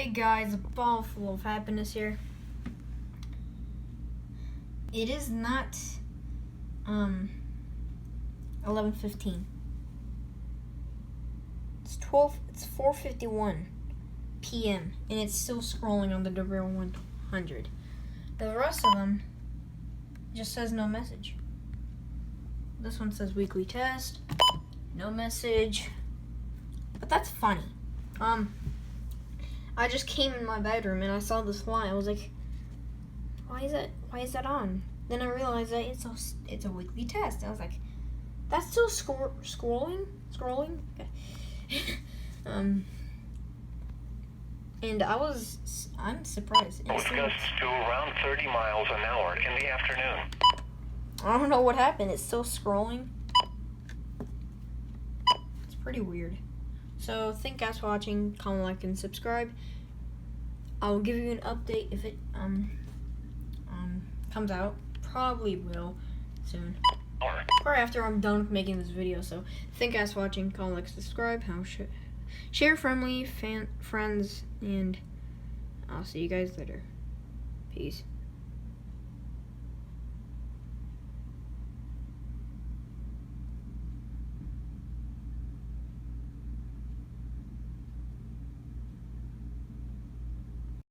Hey guys, a ball full of happiness here. It is not 11:15. It's 4:51 p.m. and it's still scrolling on the Real 100. The rest of them just says no message. This one says weekly test, no message. But that's funny. I just came in my bedroom and I saw this line. I was like, why is that on? Then I realized that it's a weekly test. I was like, that's still scrolling. Okay. And I'm surprised. With gusts to around 30 miles an hour in the afternoon. I don't know what happened. It's still scrolling. It's pretty weird. So thank you guys for watching. Comment, like, and subscribe. I'll give you an update if it comes out. Probably will soon. Or after I'm done with making this video. So thank you guys for watching. Comment, like, subscribe. Share friendly friends, and I'll see you guys later. Peace.